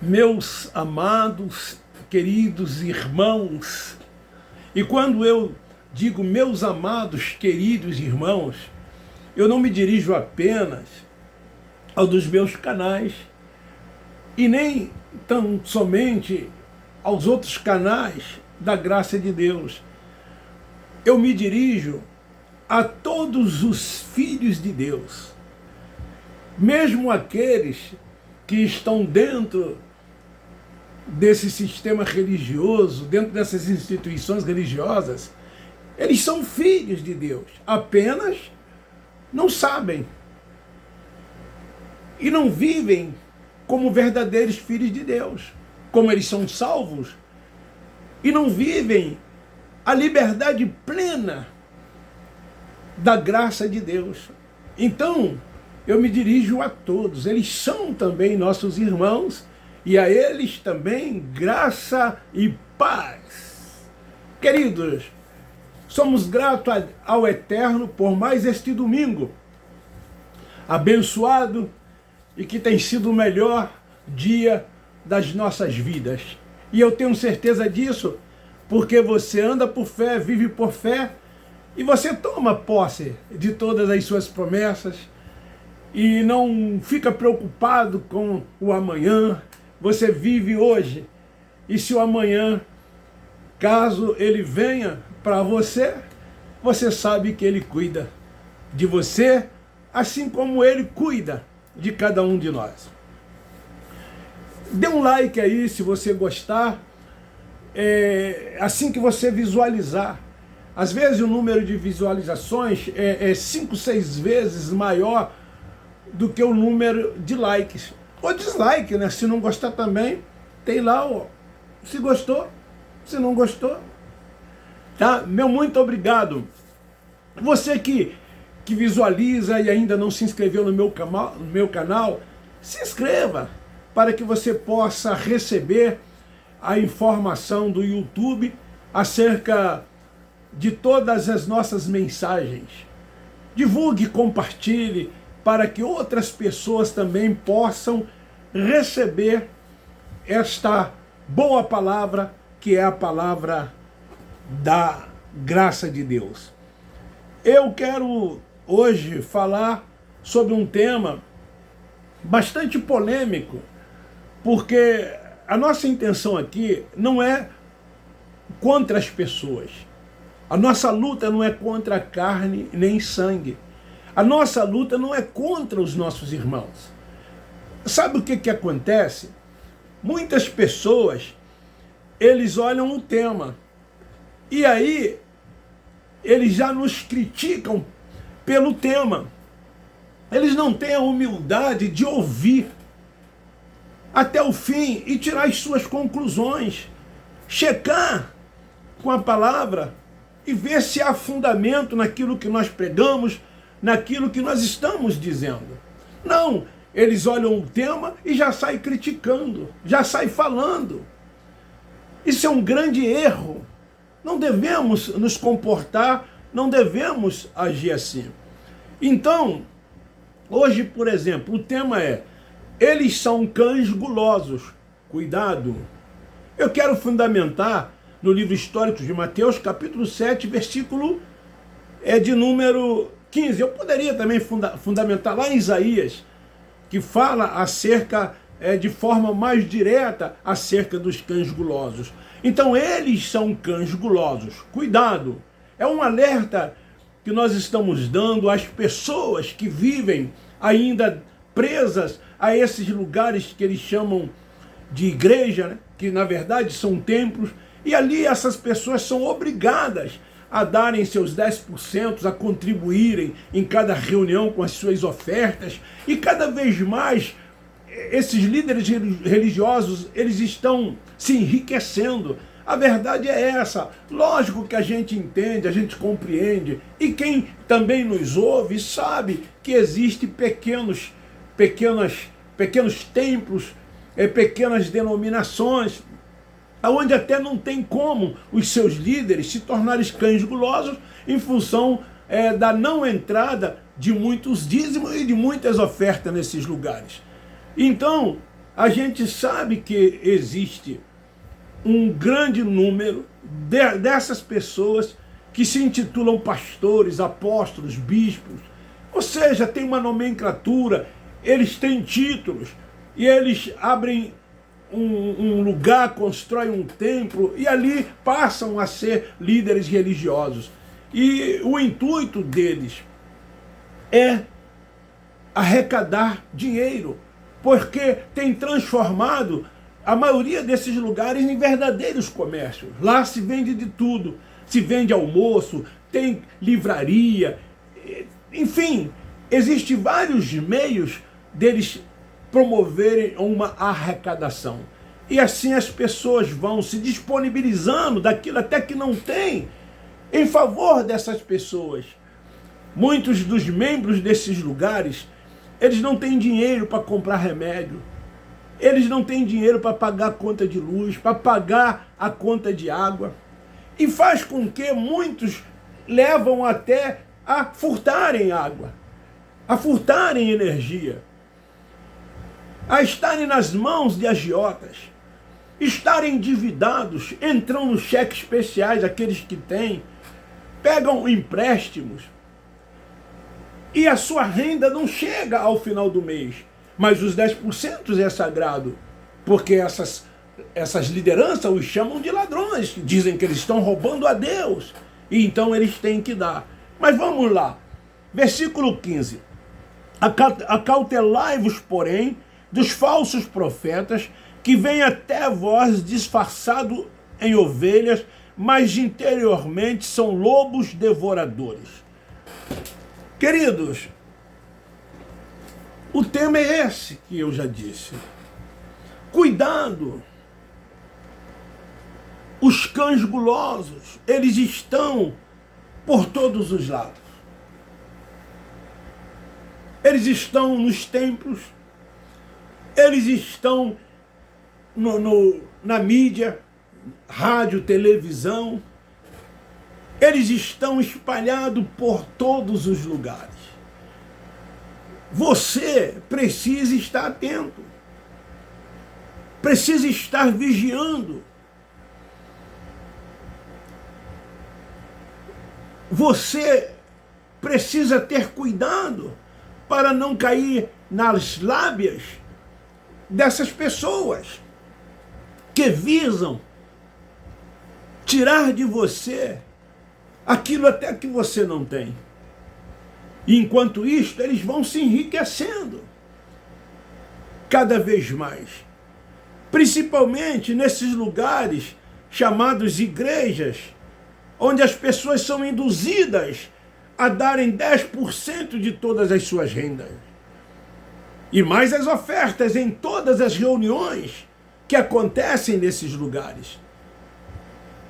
Meus amados, queridos irmãos, e quando eu digo meus amados, queridos irmãos, eu não me dirijo apenas ao dos meus canais e nem tão somente aos outros canais da graça de Deus. Eu me dirijo a todos os filhos de Deus, mesmo aqueles que estão dentro desse sistema religioso, dentro dessas instituições religiosas. Eles são filhos de Deus, apenas não sabem e não vivem como verdadeiros filhos de Deus, como eles são salvos e não vivem a liberdade plena da graça de Deus. Então, eu me dirijo a todos, eles são também nossos irmãos, e a eles também graça e paz. Queridos, somos gratos ao Eterno por mais este domingo abençoado e que tem sido o melhor dia das nossas vidas. E eu tenho certeza disso, porque você anda por fé, vive por fé, e você toma posse de todas as suas promessas, e não fica preocupado com o amanhã. Você vive hoje, e se o amanhã, caso ele venha para você, você sabe que ele cuida de você, assim como ele cuida de cada um de nós. Dê um like aí se você gostar, assim que você visualizar. Às vezes o número de visualizações é 5, 6 vezes maior do que o número de likes. Ou dislike, né? Se não gostar também, tem lá, ó, se gostou, se não gostou. Tá? Meu muito obrigado. Você que visualiza e ainda não se inscreveu no meu canal, se inscreva para que você possa receber a informação do YouTube acerca de todas as nossas mensagens. Divulgue, compartilhe, para que outras pessoas também possam receber esta boa palavra, que é a palavra da graça de Deus. Eu quero hoje falar sobre um tema bastante polêmico, porque a nossa intenção aqui não é contra as pessoas. A nossa luta não é contra a carne nem sangue. A nossa luta não é contra os nossos irmãos. Sabe o que acontece? Muitas pessoas, eles olham o tema e aí eles já nos criticam pelo tema. Eles não têm a humildade de ouvir até o fim e tirar as suas conclusões, checar com a palavra e ver se há fundamento naquilo que nós pregamos, naquilo que nós estamos dizendo. Não, eles olham o tema e já saem criticando, já saem falando. Isso é um grande erro. Não devemos nos comportar, não devemos agir assim. Então, hoje, por exemplo, o tema é: eles são cães gulosos. Cuidado. Eu quero fundamentar no livro histórico de Mateus, capítulo 7, versículo de número 15. Eu poderia também fundamentar lá em Isaías, que fala acerca, de forma mais direta, acerca dos cães gulosos. Então, eles são cães gulosos. Cuidado! É um alerta que nós estamos dando às pessoas que vivem ainda presas a esses lugares que eles chamam de igreja, né? Que na verdade são templos, e ali essas pessoas são obrigadas a darem seus 10%, a contribuírem em cada reunião com as suas ofertas, e cada vez mais esses líderes religiosos, eles estão se enriquecendo. A verdade é essa. Lógico que a gente entende, a gente compreende, e quem também nos ouve sabe que existem pequenos templos, pequenas denominações, onde até não tem como os seus líderes se tornarem cães gulosos em função da não entrada de muitos dízimos e de muitas ofertas nesses lugares. Então, a gente sabe que existe um grande número dessas pessoas que se intitulam pastores, apóstolos, bispos, ou seja, tem uma nomenclatura, eles têm títulos, e eles abrem um lugar, constroem um templo, e ali passam a ser líderes religiosos. E o intuito deles é arrecadar dinheiro, porque tem transformado a maioria desses lugares em verdadeiros comércios. Lá se vende de tudo, se vende almoço, tem livraria, enfim, existem vários meios deles promoverem uma arrecadação. E assim as pessoas vão se disponibilizando daquilo até que não tem, em favor dessas pessoas. Muitos dos membros desses lugares, eles não têm dinheiro para comprar remédio, eles não têm dinheiro para pagar a conta de luz, para pagar a conta de água, e faz com que muitos levam até a furtarem água, a furtarem energia, a estarem nas mãos de agiotas, estarem endividados, entram nos cheques especiais, aqueles que têm, pegam empréstimos, e a sua renda não chega ao final do mês. Mas os 10% é sagrado, porque essas lideranças os chamam de ladrões, dizem que eles estão roubando a Deus, e então eles têm que dar. Mas vamos lá, versículo 15. Acautelai-vos, porém, dos falsos profetas, que vêm até vós disfarçado em ovelhas, mas interiormente são lobos devoradores. Queridos, o tema é esse que eu já disse. Cuidado! Os cães gulosos, eles estão por todos os lados. Eles estão nos templos, eles estão na mídia, rádio, televisão, eles estão espalhados por todos os lugares. Você precisa estar atento, precisa estar vigiando. Você precisa ter cuidado para não cair nas lábias dessas pessoas que visam tirar de você aquilo até que você não tem. E enquanto isso, eles vão se enriquecendo cada vez mais. Principalmente nesses lugares chamados igrejas, onde as pessoas são induzidas a darem 10% de todas as suas rendas. E mais as ofertas em todas as reuniões que acontecem nesses lugares.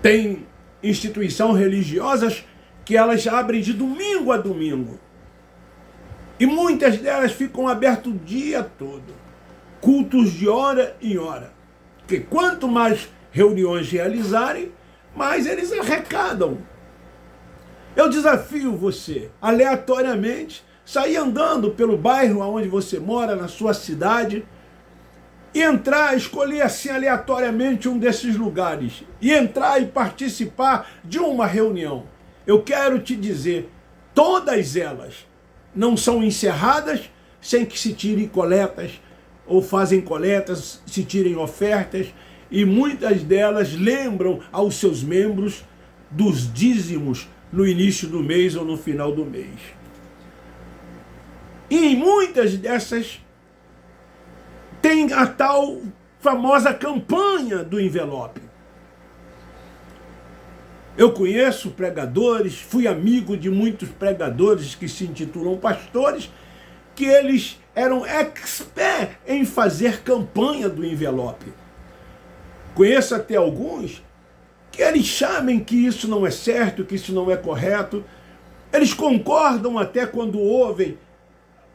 Tem instituições religiosas que elas abrem de domingo a domingo. E muitas delas ficam abertas o dia todo. Cultos de hora em hora. Porque quanto mais reuniões realizarem, mais eles arrecadam. Eu desafio você, aleatoriamente, sair andando pelo bairro onde você mora, na sua cidade, e entrar, escolher assim aleatoriamente um desses lugares, e entrar e participar de uma reunião. Eu quero te dizer, todas elas não são encerradas sem que se tirem coletas, ou fazem coletas, se tirem ofertas, e muitas delas lembram aos seus membros dos dízimos no início do mês ou no final do mês. E em muitas dessas tem a tal famosa campanha do envelope. Eu conheço pregadores, fui amigo de muitos pregadores que se intitulam pastores, que eles eram expert em fazer campanha do envelope. Conheço até alguns que eles sabem que isso não é certo, que isso não é correto. Eles concordam até quando ouvem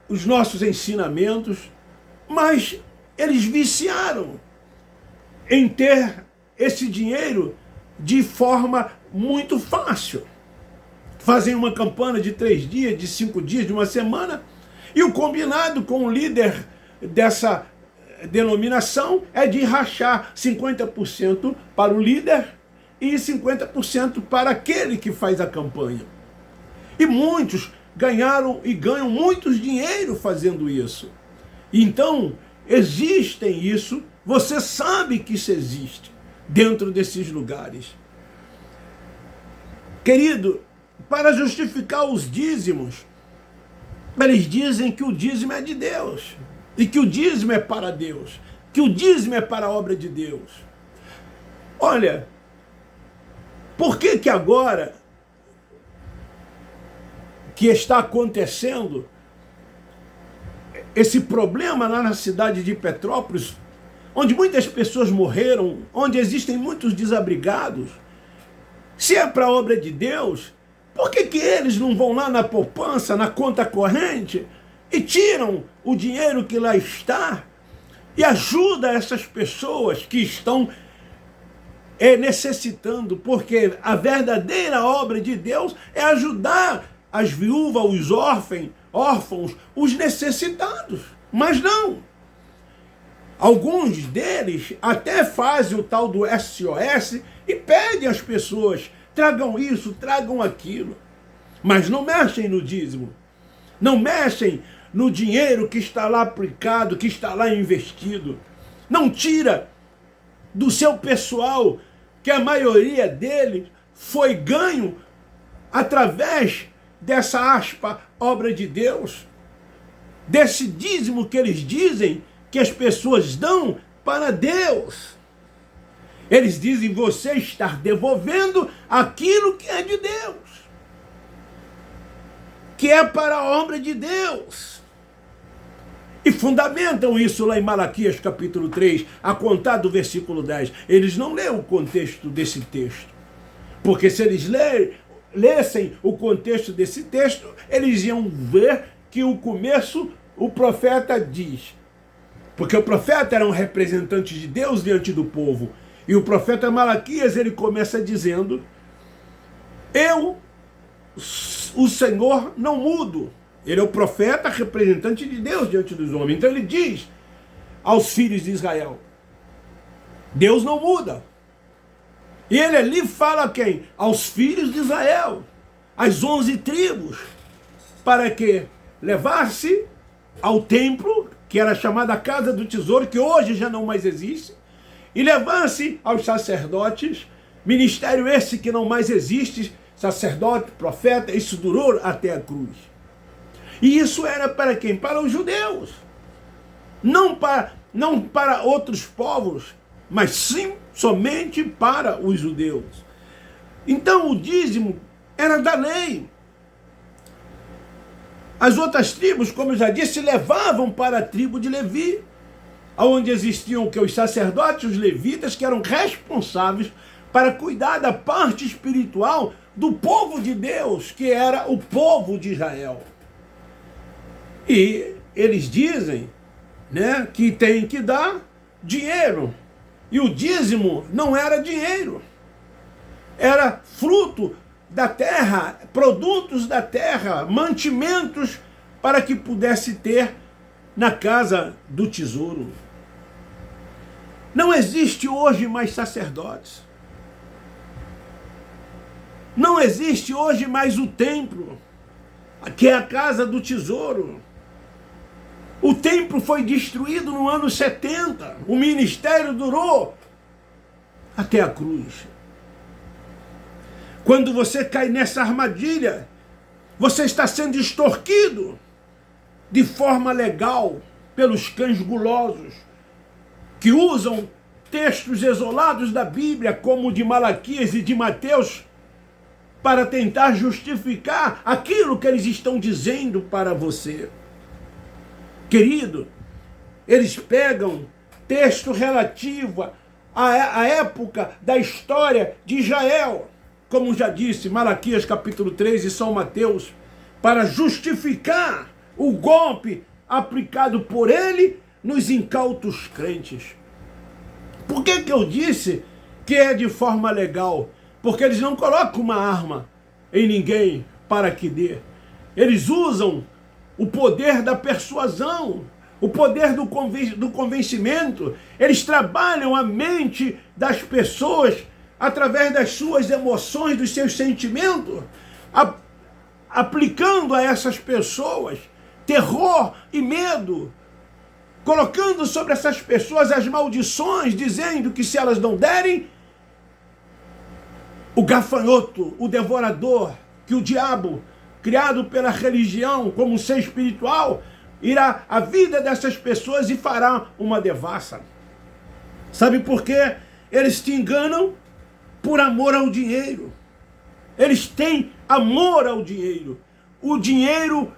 os nossos ensinamentos, mas eles viciaram em ter esse dinheiro de forma muito fácil. Fazem uma campanha de 3 dias, de 5 dias, de uma semana, e o combinado com o líder denominação é de rachar 50% para o líder e 50% para aquele que faz a campanha. E muitos ganharam e ganham muito dinheiro fazendo isso. Então, existem isso, você sabe que isso existe dentro desses lugares. Querido, para justificar os dízimos, eles dizem que o dízimo é de Deus, e que o dízimo é para Deus, que o dízimo é para a obra de Deus. Olha, por que agora que está acontecendo esse problema lá na cidade de Petrópolis, onde muitas pessoas morreram, onde existem muitos desabrigados? Se é para a obra de Deus, por que eles não vão lá na poupança, na conta corrente, e tiram o dinheiro que lá está e ajudam essas pessoas que estão necessitando? Porque a verdadeira obra de Deus é ajudar as viúvas, os órfãos, os necessitados. Mas não. Alguns deles até fazem o tal do SOS e pedem às pessoas, tragam isso, tragam aquilo. Mas não mexem no dízimo. Não mexem no dinheiro que está lá aplicado, que está lá investido. Não tira do seu pessoal, que a maioria deles foi ganho através dessa obra de Deus, desse dízimo que eles dizem que as pessoas dão para Deus. Eles dizem você estar devolvendo aquilo que é de Deus, que é para a obra de Deus. E fundamentam isso lá em Malaquias capítulo 3, a contar do versículo 10. Eles não leem o contexto desse texto, porque se eles lessem o contexto desse texto, eles iam ver que o começo, o profeta diz, porque o profeta era um representante de Deus diante do povo, e o profeta Malaquias, ele começa dizendo, eu, o Senhor, não mudo. Ele é o profeta representante de Deus diante dos homens. Então ele diz aos filhos de Israel, Deus não muda. E ele ali fala a quem? Aos filhos de Israel, as 11 tribos, para que levasse ao templo, que era chamada Casa do Tesouro, que hoje já não mais existe, e levasse aos sacerdotes, ministério esse que não mais existe, sacerdote, profeta, isso durou até a cruz. E isso era para quem? Para os judeus. Não para outros povos, mas sim somente para os judeus. Então o dízimo era da lei. As outras tribos, como eu já disse, levavam para a tribo de Levi, onde existiam os sacerdotes, os levitas, que eram responsáveis para cuidar da parte espiritual do povo de Deus, que era o povo de Israel. E eles dizem, né, que tem que dar dinheiro. E o dízimo não era dinheiro. Era fruto da terra, produtos da terra, mantimentos para que pudesse ter na casa do tesouro. Não existe hoje mais sacerdotes. Não existe hoje mais o templo, que é a casa do tesouro. O templo foi destruído no ano 70. O ministério durou até a cruz. Quando você cai nessa armadilha, você está sendo extorquido de forma legal pelos cães gulosos, que usam textos isolados da Bíblia, como o de Malaquias e de Mateus, para tentar justificar aquilo que eles estão dizendo para você. Querido, eles pegam texto relativo à época da história de Israel, como já disse, Malaquias capítulo 3 e São Mateus, para justificar o golpe aplicado por ele nos incautos crentes. Por que eu disse que é de forma legal? Porque eles não colocam uma arma em ninguém para que dê. Eles usam o poder da persuasão, o poder do convencimento. Eles trabalham a mente das pessoas através das suas emoções, dos seus sentimentos, aplicando a essas pessoas terror e medo, colocando sobre essas pessoas as maldições, dizendo que se elas não derem, o gafanhoto, o devorador, que o diabo, criado pela religião como um ser espiritual, irá à vida dessas pessoas e fará uma devassa. Sabe por quê? Eles te enganam por amor ao dinheiro. Eles têm amor ao dinheiro. O dinheiro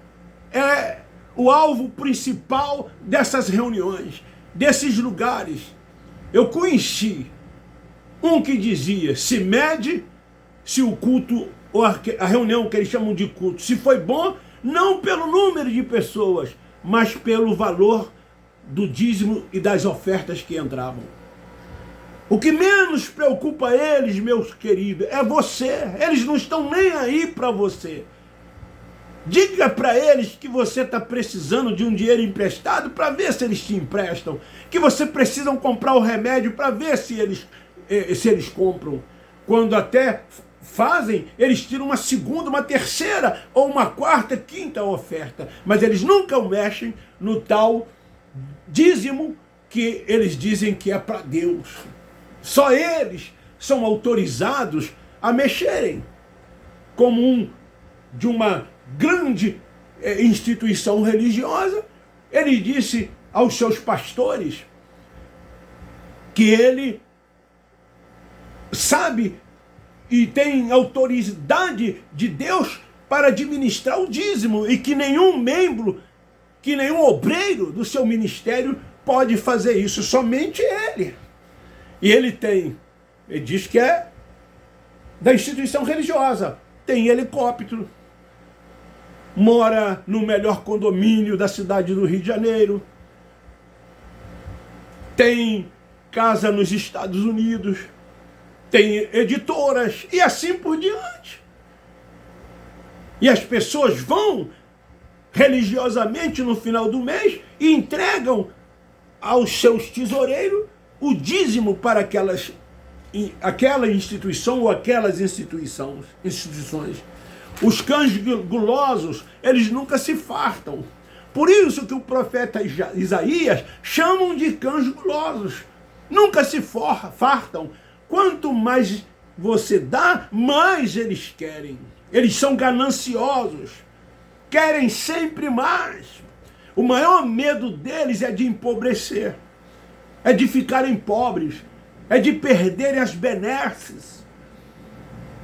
é o alvo principal dessas reuniões, desses lugares. Eu conheci um que dizia, se mede se o culto, ou a reunião que eles chamam de culto, se foi bom, não pelo número de pessoas, mas pelo valor do dízimo e das ofertas que entravam. O que menos preocupa eles, meus queridos, é você. Eles não estão nem aí para você. Diga para eles que você está precisando de um dinheiro emprestado para ver se eles te emprestam. Que você precisa comprar o remédio para ver se eles compram. Quando até fazem, eles tiram uma segunda, uma terceira, ou uma quarta, quinta oferta. Mas eles nunca mexem no tal dízimo que eles dizem que é para Deus. Só eles são autorizados a mexerem. Como de uma grande instituição religiosa, ele disse aos seus pastores que ele sabe e tem autoridade de Deus para administrar o dízimo e que nenhum membro, que nenhum obreiro do seu ministério pode fazer isso, somente ele. E ele diz que é da instituição religiosa, tem helicóptero, mora no melhor condomínio da cidade do Rio de Janeiro, tem casa nos Estados Unidos, tem editoras e assim por diante. E as pessoas vão religiosamente no final do mês e entregam aos seus tesoureiros o dízimo para aquela instituição ou aquelas instituições. Os cães gulosos, eles nunca se fartam. Por isso que o profeta Isaías chamam de cães gulosos. Nunca se fartam. Quanto mais você dá, mais eles querem. Eles são gananciosos. Querem sempre mais. O maior medo deles é de empobrecer. É de ficarem pobres. É de perderem as benesses.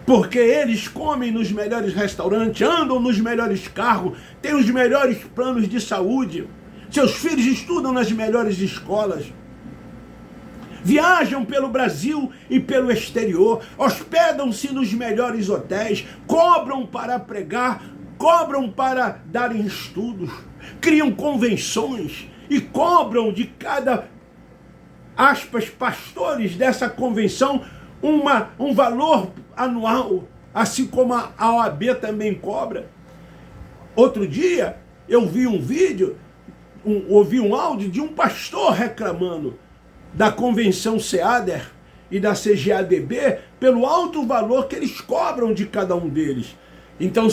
Porque eles comem nos melhores restaurantes, andam nos melhores carros, têm os melhores planos de saúde. Seus filhos estudam nas melhores escolas. Viajam pelo Brasil e pelo exterior, hospedam-se nos melhores hotéis, cobram para pregar, cobram para darem estudos, criam convenções e cobram de cada, aspas, pastores dessa convenção um valor anual, assim como a OAB também cobra. Outro dia eu vi um vídeo, ouvi um áudio de um pastor reclamando da convenção SEADER e da CGADB pelo alto valor que eles cobram de cada um deles. Então,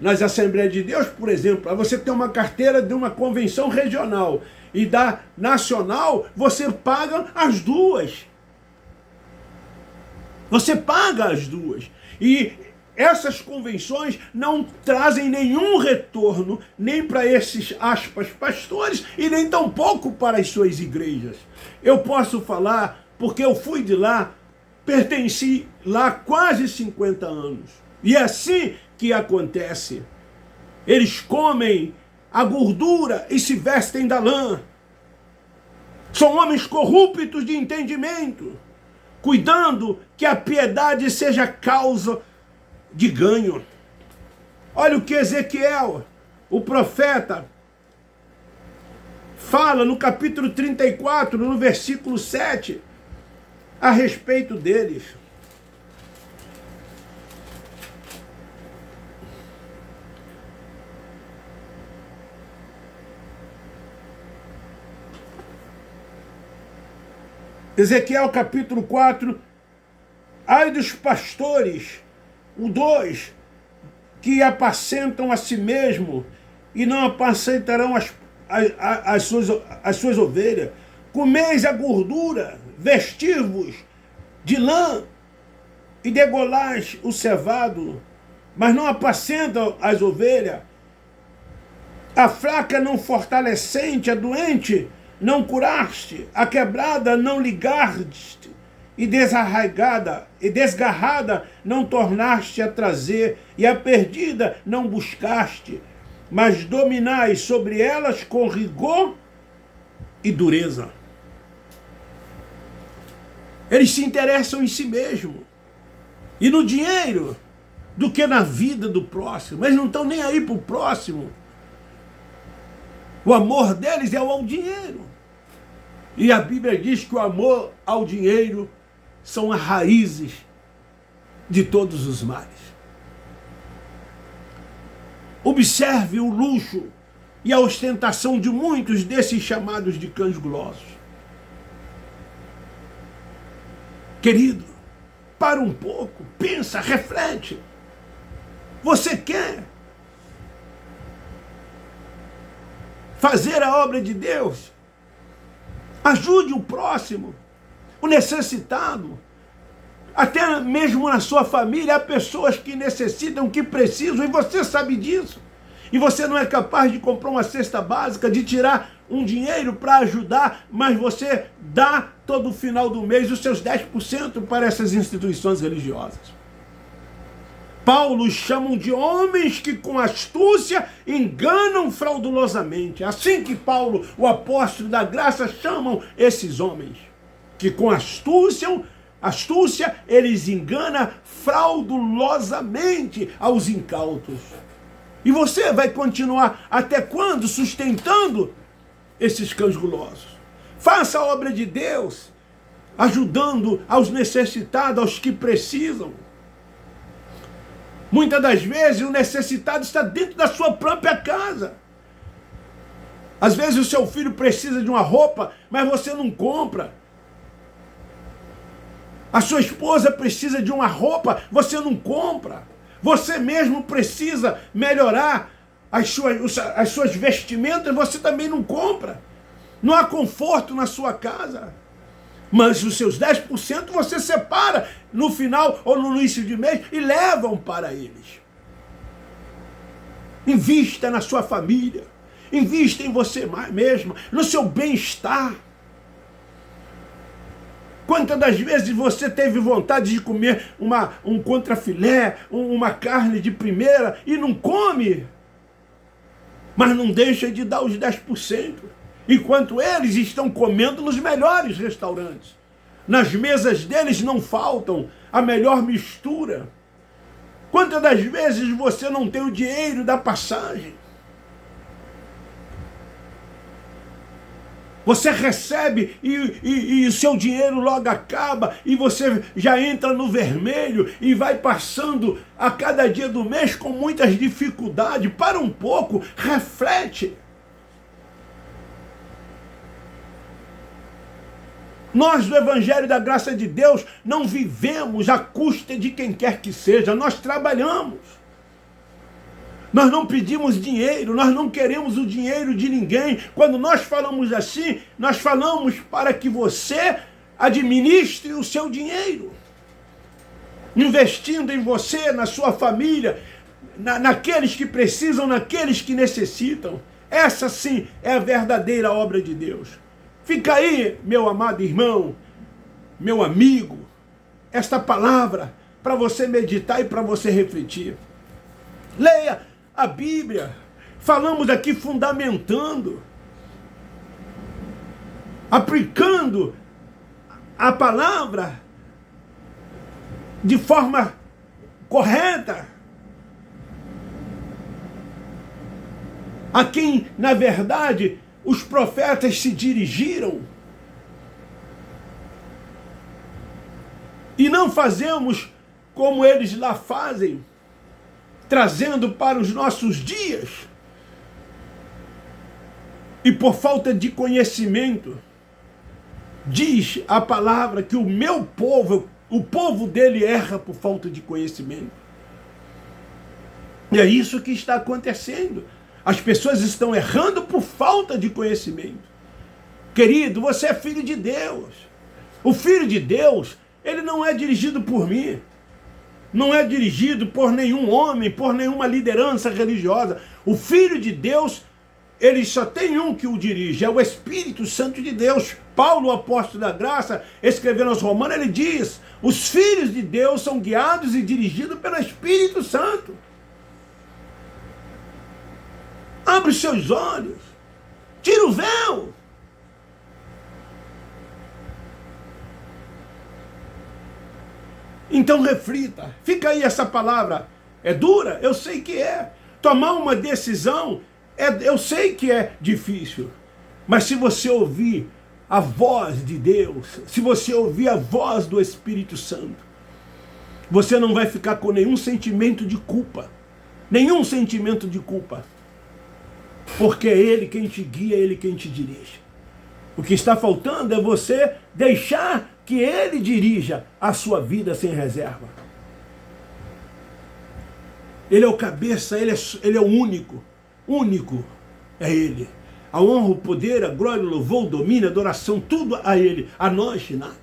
nas Assembleias de Deus, por exemplo, para você ter uma carteira de uma convenção regional e da nacional, você paga as duas. Você paga as duas. E essas convenções não trazem nenhum retorno, nem para esses, aspas, pastores, e nem tampouco para as suas igrejas. Eu posso falar, porque eu fui de lá, pertenci lá quase 50 anos. E é assim que acontece. Eles comem a gordura e se vestem da lã. São homens corruptos de entendimento, cuidando que a piedade seja causa de ganho. Olha o que Ezequiel, o profeta, fala no capítulo 34, no versículo 7, a respeito deles. Ezequiel capítulo 4, ai dos pastores, o 2, que apacentam a si mesmo e não apacentarão as suas ovelhas. Comeis a gordura, vestir-vos de lã e degolais o cevado, mas não apacentam as ovelhas. A fraca não fortalecente, a doente não curaste, a quebrada não ligaste, e desarraigada e desgarrada não tornaste a trazer, e a perdida não buscaste, mas dominais sobre elas com rigor e dureza. Eles se interessam em si mesmo e no dinheiro do que na vida do próximo. Eles não estão nem aí para o próximo. O amor deles é ao dinheiro. E a Bíblia diz que o amor ao dinheiro são as raízes de todos os males. Observe o luxo e a ostentação de muitos desses chamados de cães gulosos. Querido, para um pouco, pensa, reflete. Você quer fazer a obra de Deus? Ajude o próximo, o necessitado. Até mesmo na sua família há pessoas que necessitam, que precisam, e você sabe disso. E você não é capaz de comprar uma cesta básica, de tirar um dinheiro para ajudar, mas você dá todo final do mês os seus 10% para essas instituições religiosas. Paulo chamam de homens que com astúcia enganam fraudulosamente. Assim que Paulo, o apóstolo da graça, chamam esses homens, que com astúcia eles enganam fraudulosamente aos incautos. E você vai continuar até quando sustentando esses cães gulosos? Faça a obra de Deus, ajudando aos necessitados, aos que precisam. Muitas das vezes o necessitado está dentro da sua própria casa. Às vezes o seu filho precisa de uma roupa, mas você não compra. A sua esposa precisa de uma roupa, você não compra. Você mesmo precisa melhorar as suas vestimentas, você também não compra. Não há conforto na sua casa. Mas os seus 10% você separa no final ou no início de mês e levam para eles. Invista na sua família. Invista em você mesma, no seu bem-estar. Quantas das vezes você teve vontade de comer um contrafilé, uma carne de primeira e não come? Mas não deixa de dar os 10%. Enquanto eles estão comendo nos melhores restaurantes. Nas mesas deles não faltam a melhor mistura. Quantas das vezes você não tem o dinheiro da passagem? Você recebe e o seu dinheiro logo acaba e você já entra no vermelho e vai passando a cada dia do mês com muitas dificuldades. Para um pouco, reflete. Nós do Evangelho da Graça de Deus não vivemos à custa de quem quer que seja, nós trabalhamos. Nós não pedimos dinheiro, nós não queremos o dinheiro de ninguém. Quando nós falamos assim, nós falamos para que você administre o seu dinheiro. Investindo em você, na sua família, naqueles que precisam, naqueles que necessitam. Essa sim é a verdadeira obra de Deus. Fica aí, meu amado irmão, meu amigo, esta palavra para você meditar e para você refletir. Leia a Bíblia. Falamos aqui fundamentando, aplicando a palavra de forma correta. A quem, na verdade, os profetas se dirigiram. E não fazemos como eles lá fazem, trazendo para os nossos dias. E por falta de conhecimento, Diz a palavra que o meu povo, o povo dele erra por falta de conhecimento. E é isso que está acontecendo. As pessoas estão errando por falta de conhecimento. Querido, você é filho de Deus. O filho de Deus, ele não é dirigido por mim. Não é dirigido por nenhum homem, por nenhuma liderança religiosa. O filho de Deus, ele só tem um que o dirige, é o Espírito Santo de Deus. Paulo, o apóstolo da graça, escrevendo aos Romanos, ele diz: os filhos de Deus são guiados e dirigidos pelo Espírito Santo. Abre os seus olhos, tira o véu. Então reflita, fica aí essa palavra. É dura? Eu sei que é. Tomar uma decisão, eu sei que é difícil. Mas se você ouvir a voz de Deus, se você ouvir a voz do Espírito Santo, você não vai ficar com nenhum sentimento de culpa. Nenhum sentimento de culpa. Porque é Ele quem te guia, é Ele quem te dirige. O que está faltando é você deixar que Ele dirija a sua vida sem reserva. Ele é o cabeça, Ele é o único. Único é Ele. A honra, o poder, a glória, o louvor, o domínio, a adoração, tudo a Ele. A nós, nada.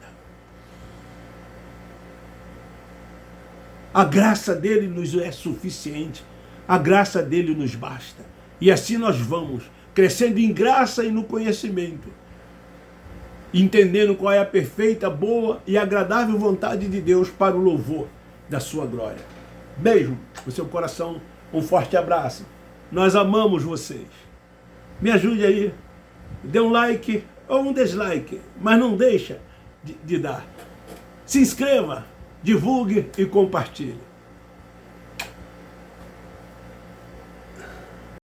A graça dele nos é suficiente. A graça dele nos basta. E assim nós vamos, crescendo em graça e no conhecimento, entendendo qual é a perfeita, boa e agradável vontade de Deus para o louvor da sua glória. Beijo no seu coração, um forte abraço. Nós amamos vocês. Me ajude aí, dê um like ou um dislike, mas não deixa de dar. Se inscreva, divulgue e compartilhe.